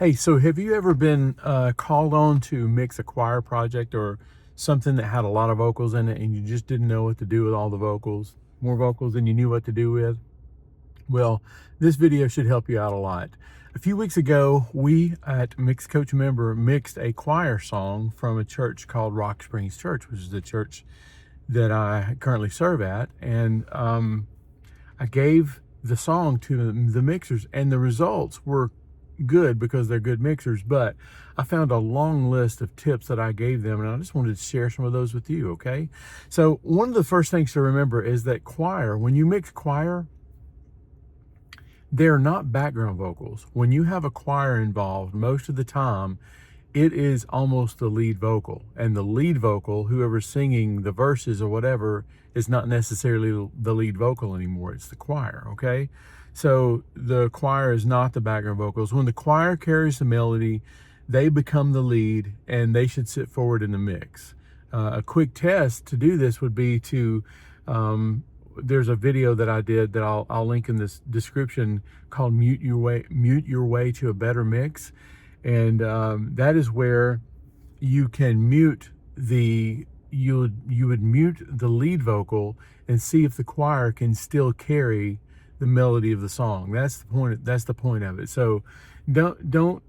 Hey, so have you ever been called on to mix a choir project or something that had a lot of vocals in it and you just didn't know what to do with all the vocals, more vocals than you knew what to do with? Well, this video should help you out a lot. A few weeks ago, we at Mix Coach Member mixed a choir song from a church called Rock Springs Church, which is the church that I currently serve at. And I gave the song to the mixers, and the results were good because they're good mixers, but I found a long list of tips that I gave them, and I just wanted to share some of those with you, okay? So one of the first things to remember is that choir, when you mix choir, they're not background vocals. When you have a choir involved, most of the time, it is almost the lead vocal. And the lead vocal, whoever's singing the verses or whatever, is not necessarily the lead vocal anymore. It's the choir, okay? So the choir is not the background vocals. When the choir carries the melody, they become the lead and they should sit forward in the mix. A quick test to do this would be to, there's a video that I did that I'll link in this description called Mute Your Way to a Better Mix. And that is where you can mute you would mute the lead vocal and see if the choir can still carry the melody of the song. That's the point of it. So don't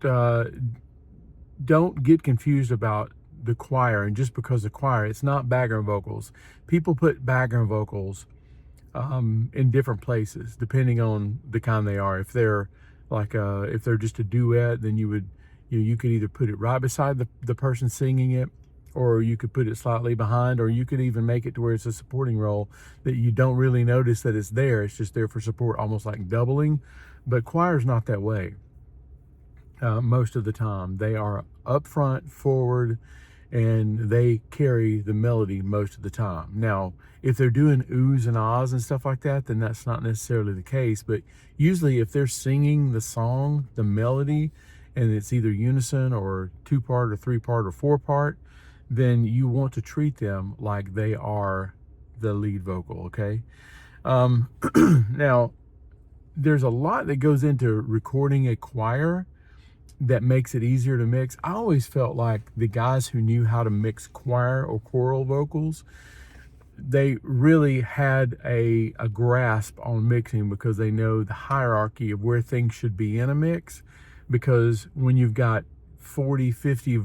get confused about the choir, and just because the choir, it's not background vocals. People put background vocals in different places depending on the kind they are. If they're if they're just a duet, then you could either put it right beside the person singing it, or you could put it slightly behind, or you could even make it to where it's a supporting role that you don't really notice that it's there. It's just there for support, almost like doubling. But choir's not that way. Most of the time, they are up front, forward, and they carry the melody most of the time. Now, if they're doing oohs and ahs and stuff like that, then that's not necessarily the case. But usually if they're singing the song, the melody, and it's either unison or 2-part or 3-part or 4-part, then you want to treat them like they are the lead vocal, okay? Now, there's a lot that goes into recording a choir that makes it easier to mix. I always felt like the guys who knew how to mix choir or choral vocals, they really had a grasp on mixing, because they know the hierarchy of where things should be in a mix. Because when you've got 40, 50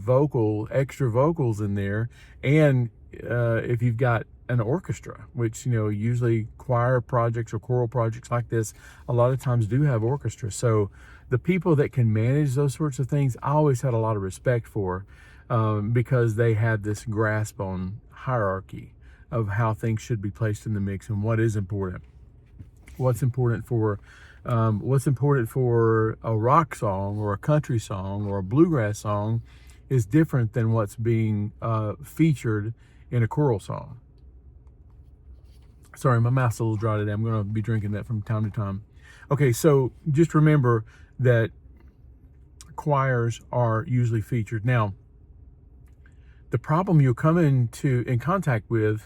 extra vocals in there, and if you've got an orchestra, which, usually choir projects or choral projects like this, a lot of times do have orchestra. So the people that can manage those sorts of things, I always had a lot of respect for, because they had this grasp on hierarchy of how things should be placed in the mix and what is important. What's important for a rock song or a country song or a bluegrass song is different than what's being featured in a choral song. Sorry, my mouth's a little dry today. I'm going to be drinking that from time to time. Okay, so just remember that choirs are usually featured. Now, the problem you'll come in contact with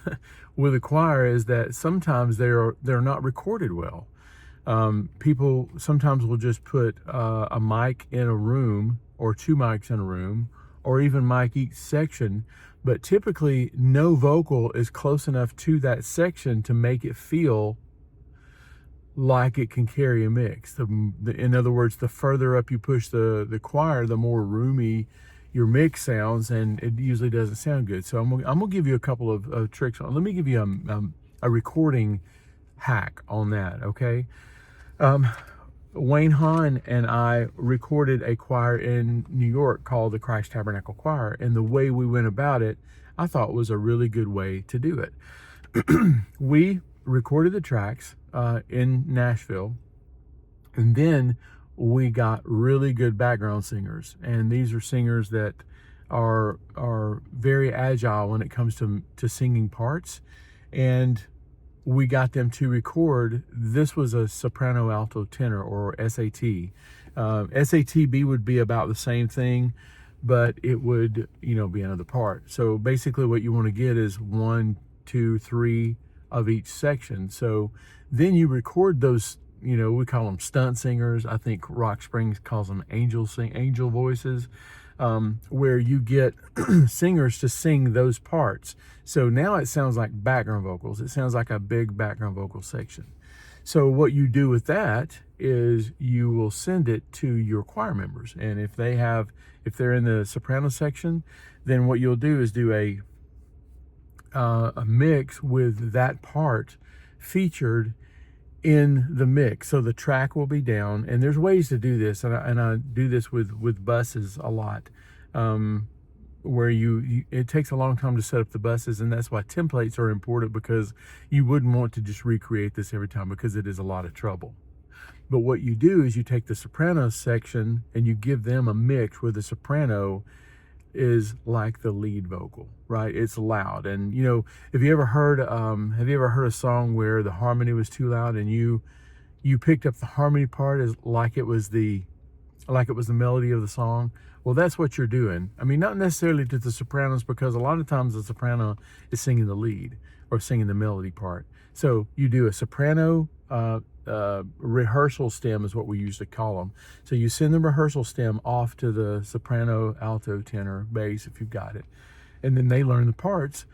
with a choir is that sometimes they're not recorded well. People sometimes will just put a mic in a room, or 2 mics in a room, or even mic each section, but typically no vocal is close enough to that section to make it feel like it can carry a mix. In other words, the further up you push the choir, the more roomy your mix sounds, and it usually doesn't sound good. So I'm gonna give you a couple of tricks. Let me give you a recording hack on that, okay? Wayne Hahn and I recorded a choir in New York called the Christ Tabernacle Choir, and the way we went about it, I thought, was a really good way to do it. We recorded the tracks in Nashville, and then we got really good background singers, and these are singers that are very agile when it comes to singing parts, and we got them to record. This was a soprano, alto, tenor, or SAT. SAT-B would be about the same thing, but it would, be another part. So basically what you want to get is 1, 2, 3 of each section. So then you record those we call them stunt singers. I think Rock Springs calls them angel voices, where you get singers to sing those parts. So now it sounds like background vocals. It sounds like a big background vocal section. So what you do with that is you will send it to your choir members. And if they're in the soprano section, then what you'll do is do a mix with that part featured in the mix. So the track will be down, and there's ways to do this, and I do this with buses a lot, where it takes a long time to set up the buses, and that's why templates are important, because you wouldn't want to just recreate this every time, because it is a lot of trouble. But what you do is you take the soprano section and you give them a mix where the soprano is like the lead vocal, right? It's loud. And have you ever heard a song where the harmony was too loud, and you picked up the harmony part as like it was the melody of the song? Well, that's what you're doing. I mean, not necessarily to the sopranos, because a lot of times the soprano is singing the lead or singing the melody part. So you do a soprano rehearsal stem is what we used to call them. So you send the rehearsal stem off to the soprano, alto, tenor, bass, if you've got it. And then they learn the parts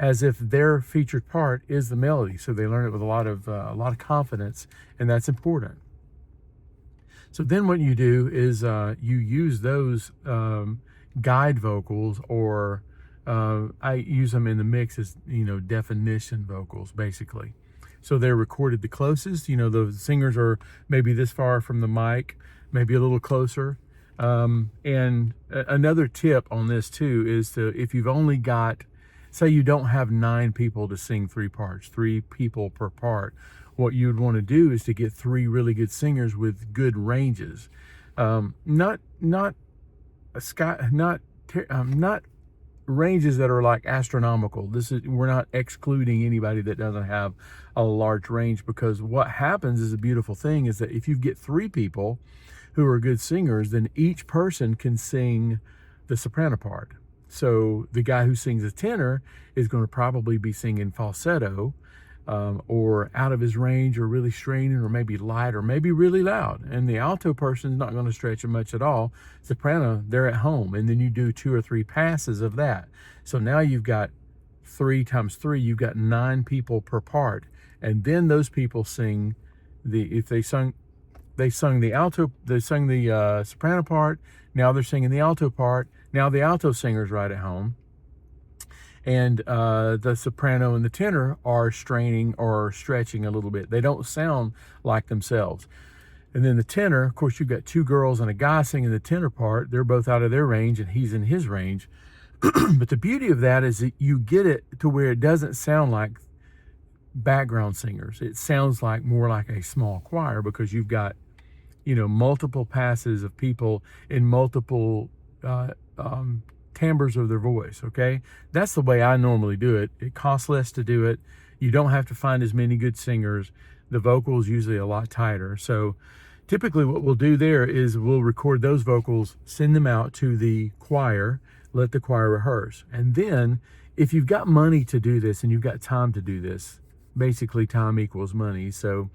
as if their featured part is the melody. So they learn it with a lot of confidence, and that's important. So then what you do is you use those guide vocals, or I use them in the mix as definition vocals, basically. So they're recorded the closest. The singers are maybe this far from the mic, maybe a little closer. And another tip on this too is if you've only got, say you don't have 9 people to sing 3 parts, 3 people per part, what you'd want to do is to get 3 really good singers with good ranges. Not ranges that are like astronomical. We're not excluding anybody that doesn't have a large range, because what happens is a beautiful thing is that if you get 3 people who are good singers, then each person can sing the soprano part. So the guy who sings a tenor is going to probably be singing falsetto, or out of his range, or really straining, or maybe light, or maybe really loud. And the alto person is not going to stretch it much at all. Soprano, they're at home, and then you do 2 or 3 passes of that. So now you've got 3 times 3, you've got 9 people per part. And then those people sing they sung the soprano part, now they're singing the alto part. Now the alto singer's right at home, and the soprano and the tenor are straining or stretching a little bit. They don't sound like themselves. And then the tenor, of course, you've got 2 girls and a guy singing the tenor part. They're both out of their range, and he's in his range. But the beauty of that is that you get it to where it doesn't sound like background singers. It sounds like more like a small choir, because you've got multiple passes of people in multiple timbres of their voice. Okay, that's the way I normally do it. It costs less to do it. You don't have to find as many good singers. The vocals usually a lot tighter. So typically what we'll do there is we'll record those vocals, send them out to the choir, let the choir rehearse. And then if you've got money to do this and you've got time to do this, basically time equals money. So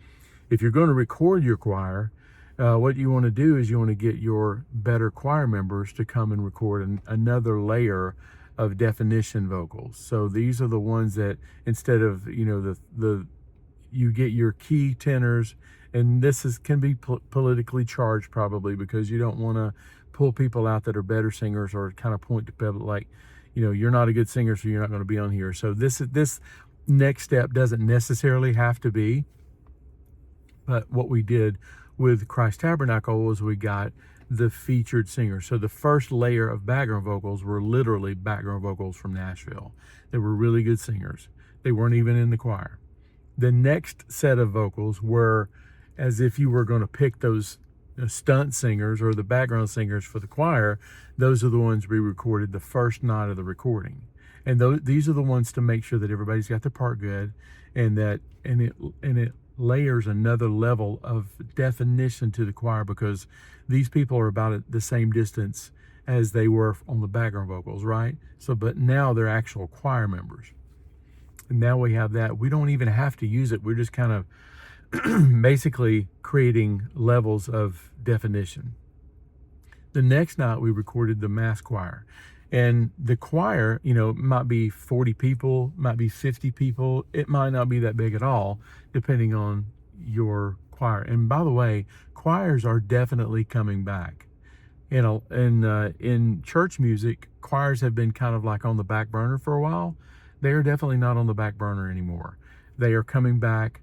if you're going to record your choir, what you want to do is you want to get your better choir members to come and record another layer of definition vocals. So these are the ones that, instead of you get your key tenors, and this can be politically charged probably, because you don't want to pull people out that are better singers, or kind of point to people like, you're not a good singer, so you're not going to be on here. So this next step doesn't necessarily have to be. But what we did with Christ Tabernacle was we got the featured singer. So the first layer of background vocals were literally background vocals from Nashville. They were really good singers. They weren't even in the choir. The next set of vocals were as if you were going to pick those stunt singers or the background singers for the choir. Those are the ones we recorded the first night of the recording. And these are the ones to make sure that everybody's got their part good, and it layers another level of definition to the choir, because these people are about at the same distance as they were on the background vocals, right? So, but now they're actual choir members. And now we have that. We don't even have to use it. We're just kind of basically creating levels of definition. The next night we recorded the mass choir. And the choir, might be 40 people, might be 50 people. It might not be that big at all, depending on your choir. And by the way, choirs are definitely coming back. In church music, choirs have been kind of like on the back burner for a while. They are definitely not on the back burner anymore. They are coming back.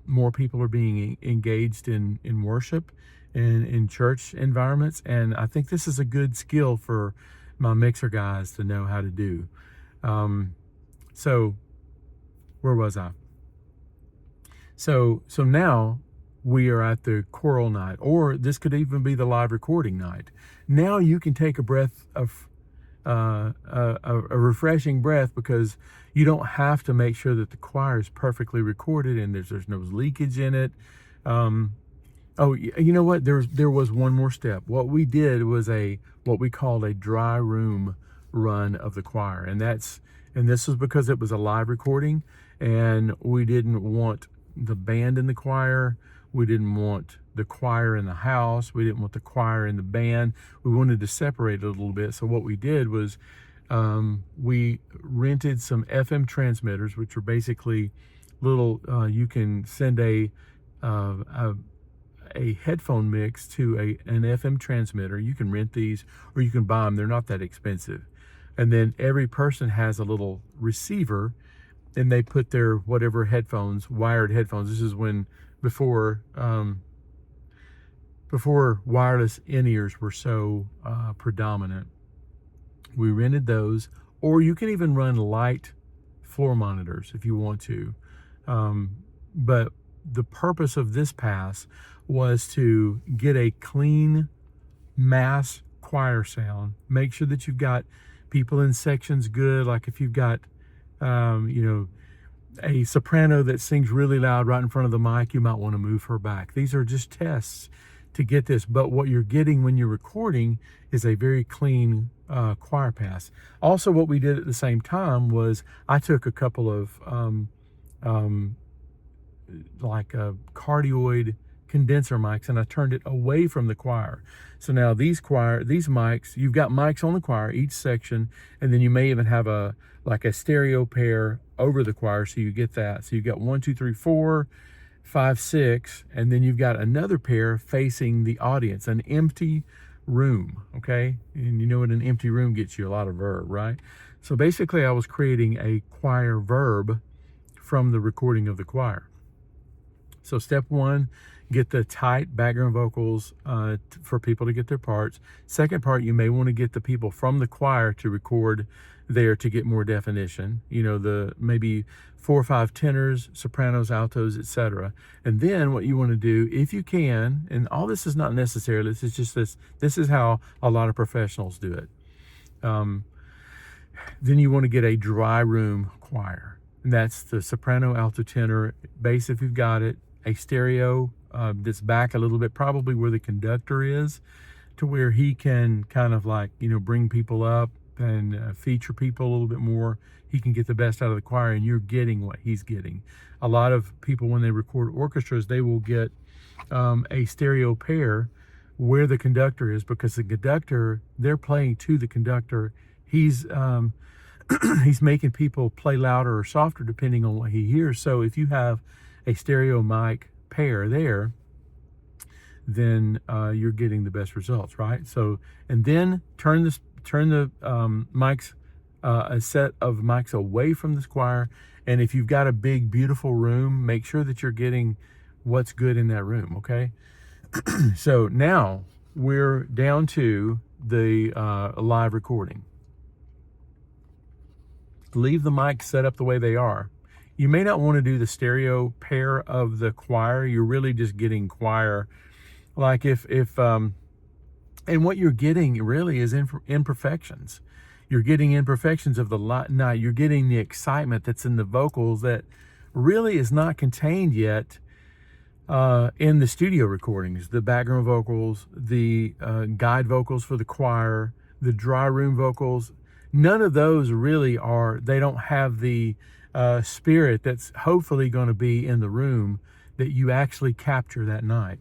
More people are being engaged in worship and in church environments. And I think this is a good skill for my mixer guys to know how to do. So where was I? So now we are at the choral night, or this could even be the live recording night. Now you can take a breath of a refreshing breath, because you don't have to make sure that the choir is perfectly recorded and there's no leakage in it. Oh, you know what? There was one more step. What we did was what we called a dry room run of the choir, and this was because it was a live recording, and we didn't want the band in the choir. We didn't want the choir in the house. We didn't want the choir in the band. We wanted to separate it a little bit. So what we did was we rented some FM transmitters, which are basically little. You can send a headphone mix to an FM transmitter. You can rent these, or you can buy them. They're not that expensive. And then every person has a little receiver, and they put their whatever headphones, wired headphones. This is before wireless in-ears were so predominant. We rented those, or you can even run light floor monitors if you want to. But the purpose of this pass was to get a clean mass choir sound. Make sure that you've got people in sections good. Like if you've got, a soprano that sings really loud right in front of the mic, you might want to move her back. These are just tests to get this. But what you're getting when you're recording is a very clean choir pass. Also, what we did at the same time was I took a couple of cardioid condenser mics, and I turned it away from the choir. So now these mics, you've got mics on the choir, each section, and then you may even have a stereo pair over the choir, so you get that. So you've got 1, 2, 3, 4, 5, 6, and then you've got another pair facing the audience, an empty room, okay? And you know what an empty room gets you? A lot of verb, right? So basically I was creating a choir verb from the recording of the choir. So step one, get the tight background vocals for people to get their parts. Second part, you may want to get the people from the choir to record there to get more definition. The maybe 4 or 5 tenors, sopranos, altos, etc. And then what you want to do, if you can, and all this is not necessary, this is just this is how a lot of professionals do it. Then you want to get a dry room choir. And that's the soprano, alto, tenor, bass if you've got it, a stereo that's back a little bit, probably where the conductor is, to where he can kind of bring people up and feature people a little bit more. He can get the best out of the choir, and you're getting what he's getting. A lot of people, when they record orchestras, they will get a stereo pair where the conductor is, because the conductor, they're playing to the conductor. He's he's making people play louder or softer depending on what he hears. So if you have a stereo mic pair there, then you're getting the best results, right? So, and then turn the mics, a set of mics away from the choir. And if you've got a big, beautiful room, make sure that you're getting what's good in that room, okay? So now we're down to the live recording. Leave the mics set up the way they are. You may not want to do the stereo pair of the choir. You're really just getting choir. Like and what you're getting really is imperfections. You're getting imperfections of the night. You're getting the excitement that's in the vocals that really is not contained yet in the studio recordings. The background vocals, the guide vocals for the choir, the dry room vocals. None of those really they don't have the spirit that's hopefully going to be in the room that you actually capture that night.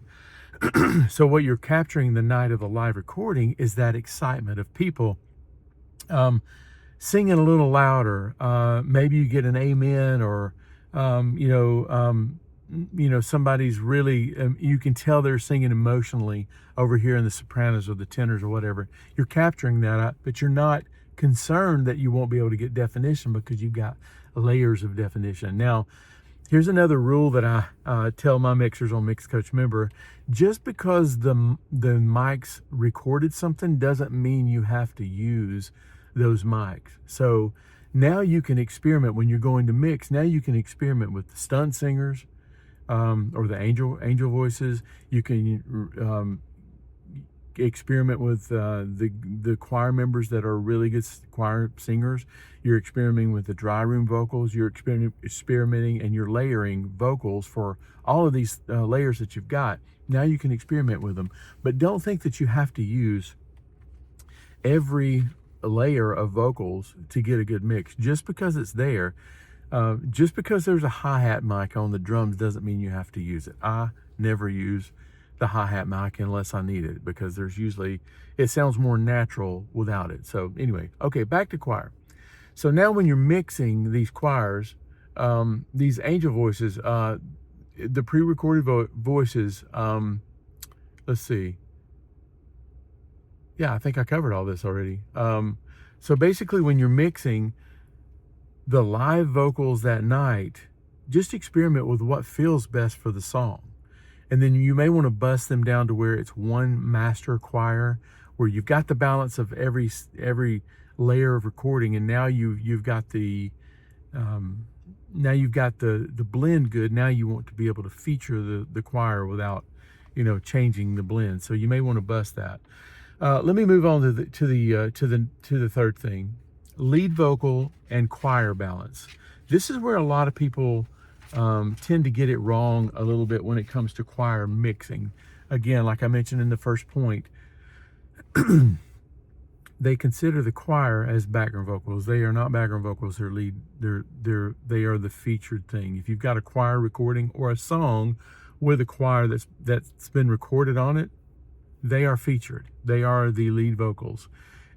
So what you're capturing the night of a live recording is that excitement of people singing a little louder. Maybe you get an amen, or somebody's really, you can tell they're singing emotionally over here in the sopranos or the tenors or whatever. You're capturing that, but you're not concerned that you won't be able to get definition because you've got layers of definition. Now, here's another rule that I tell my mixers on Mix Coach Member. Just because the mics recorded something doesn't mean you have to use those mics. So now you can experiment when you're going to mix. Now you can experiment with the stunt singers, or the angel voices. You can experiment with the choir members that are really good choir singers. You're experimenting with the dry room vocals. You're experimenting and you're layering vocals for all of these layers that you've got. Now you can experiment with them, but don't think that you have to use every layer of vocals to get a good mix. Just because it's there, just because there's a hi-hat mic on the drums doesn't mean you have to use it. I never use the hi-hat mic unless I need it, because there's usually, it sounds more natural without it. So anyway, okay, back to choir. So now when you're mixing these choirs, these angel voices, the pre-recorded voices, let's see. Yeah, I think I covered all this already. So basically when you're mixing the live vocals that night, just experiment with what feels best for the song. And then you may want to bust them down to where it's one master choir, where you've got the balance of every layer of recording, and now you've got the blend good. Now you want to be able to feature the choir without changing the blend. So you may want to bust that. Let me move on to the third thing: lead vocal and choir balance. This is where a lot of people tend to get it wrong a little bit when it comes to choir mixing. Again, like I mentioned in the first point, they consider the choir as background vocals. They are not background vocals. They're lead. They are the featured thing. If you've got a choir recording or a song with a choir that's been recorded on it, they are featured. They are the lead vocals.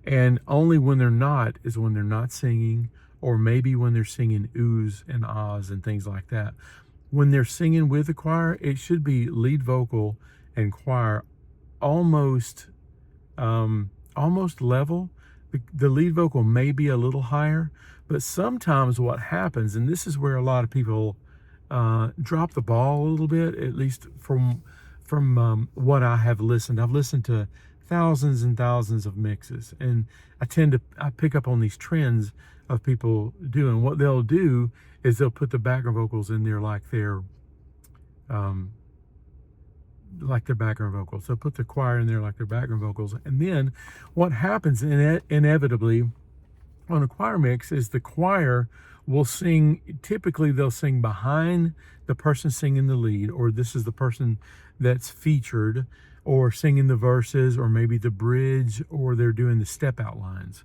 And only when they're not is when they're not singing, or maybe when they're singing oohs and ahs and things like that. When they're singing with the choir, it should be lead vocal and choir almost level. The lead vocal may be a little higher, but sometimes what happens, and this is where a lot of people drop the ball a little bit, at least from what I have listened. I've listened to thousands and thousands of mixes, and I pick up on these trends of people doing. What they'll do is they'll put the background vocals in there like they're background vocals. They'll put the choir in there like their background vocals, and then what happens inevitably on a choir mix is the choir will sing. Typically they'll sing behind the person singing the lead, or this is the person that's featured, or singing the verses, or maybe the bridge, or they're doing the step out lines.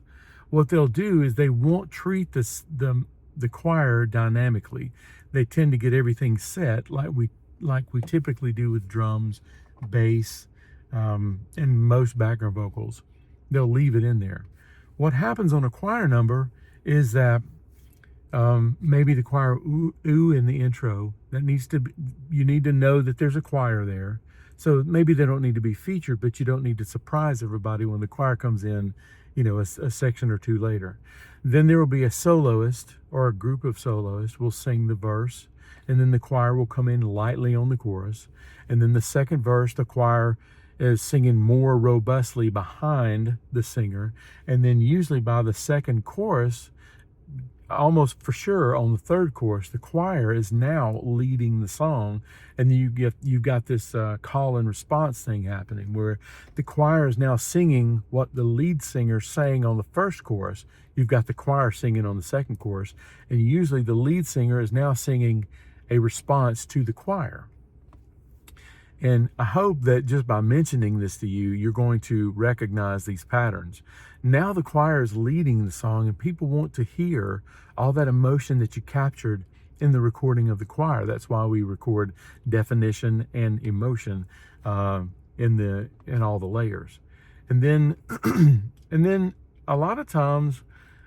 What they'll do is they won't treat the choir dynamically. They tend to get everything set like we typically do with drums, bass, and most background vocals. They'll leave it in there. What happens on a choir number is that maybe the choir ooh in the intro, you need to know that there's a choir there. So maybe they don't need to be featured, but you don't need to surprise everybody when the choir comes in, a section or two later. Then there will be a soloist, or a group of soloists will sing the verse, and then the choir will come in lightly on the chorus. And then the second verse, the choir is singing more robustly behind the singer. And then usually by the second chorus, almost for sure on the third chorus, the choir is now leading the song, and then you've got this call and response thing happening, where the choir is now singing what the lead singer sang on the first chorus. You've got the choir singing on the second chorus, and usually the lead singer is now singing a response to the choir. And I hope that just by mentioning this to you, you're going to recognize these patterns. Now the choir is leading the song, and people want to hear all that emotion that you captured in the recording of the choir. That's why we record definition and emotion in all the layers. And then and then a lot of times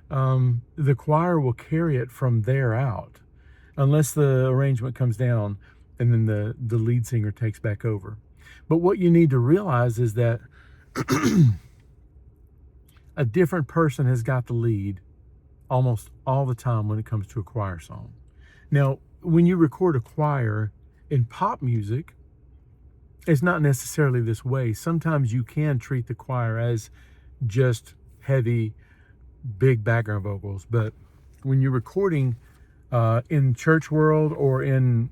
the choir will carry it from there out, unless the arrangement comes down and then the lead singer takes back over. But what you need to realize is that a different person has got the lead almost all the time when it comes to a choir song. Now, when you record a choir in pop music, it's not necessarily this way. Sometimes you can treat the choir as just heavy, big background vocals. But when you're recording in church world or in,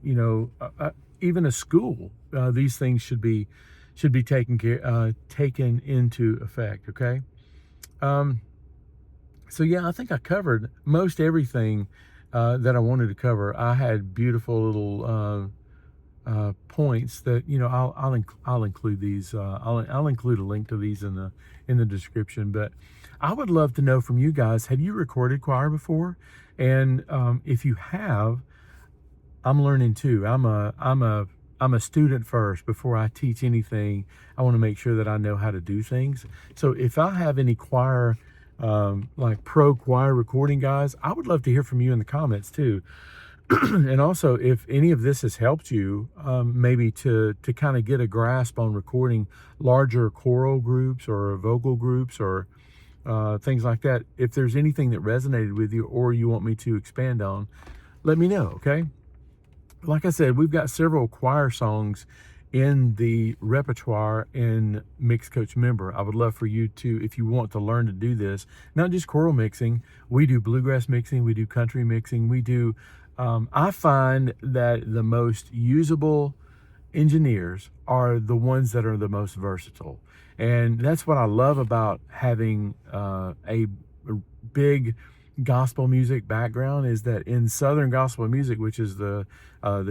even a school, these things should be taken into effect. Okay. So yeah, I think I covered most everything that I wanted to cover. I had beautiful little points that I'll include these. I'll include a link to these in the description. But I would love to know from you guys: have you recorded choir before? And if you have, I'm learning too. I'm a student first before I teach anything. I want to make sure that I know how to do things. So if I have any choir, like pro choir recording guys, I would love to hear from you in the comments too. And also, if any of this has helped you, maybe to kind of get a grasp on recording larger choral groups or vocal groups or things like that, if there's anything that resonated with you or you want me to expand on, let me know, okay? Like I said, we've got several choir songs in the repertoire in Mix Coach Member. I would love for you to, if you want to learn to do this, not just choral mixing, we do bluegrass mixing, we do country mixing, we do, I find that the most usable engineers are the ones that are the most versatile. And that's what I love about having a big gospel music background, is that in Southern gospel music, which is the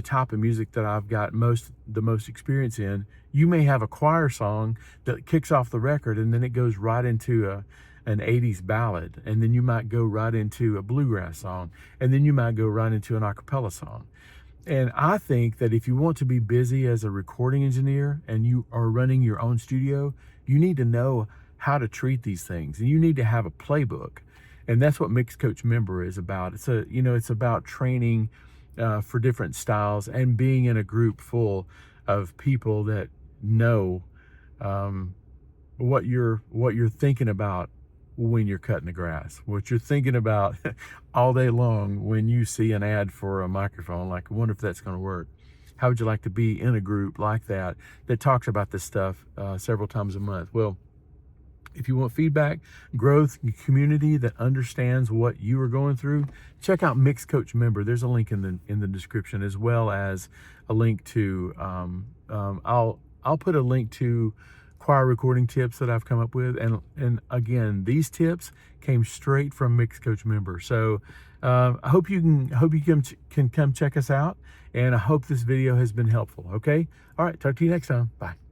type of music that I've got the most experience in, you may have a choir song that kicks off the record and then it goes right into an 80s ballad, and then you might go right into a bluegrass song, and then you might go right into an a cappella song. And I think that if you want to be busy as a recording engineer and you are running your own studio, you need to know how to treat these things, and you need to have a playbook. And that's what Mix Coach Member is about. It's about training for different styles and being in a group full of people that know what you're thinking about when you're cutting the grass, what you're thinking about all day long when you see an ad for a microphone. Like, I wonder if that's going to work. How would you like to be in a group like that talks about this stuff several times a month? Well, if you want feedback, growth, community that understands what you are going through, check out Mix Coach Member. There's a link in the description, as well as a link to I'll put a link to choir recording tips that I've come up with, and again, these tips came straight from Mix Coach Member. So I hope you can come check us out, and I hope this video has been helpful. Okay, all right, talk to you next time. Bye.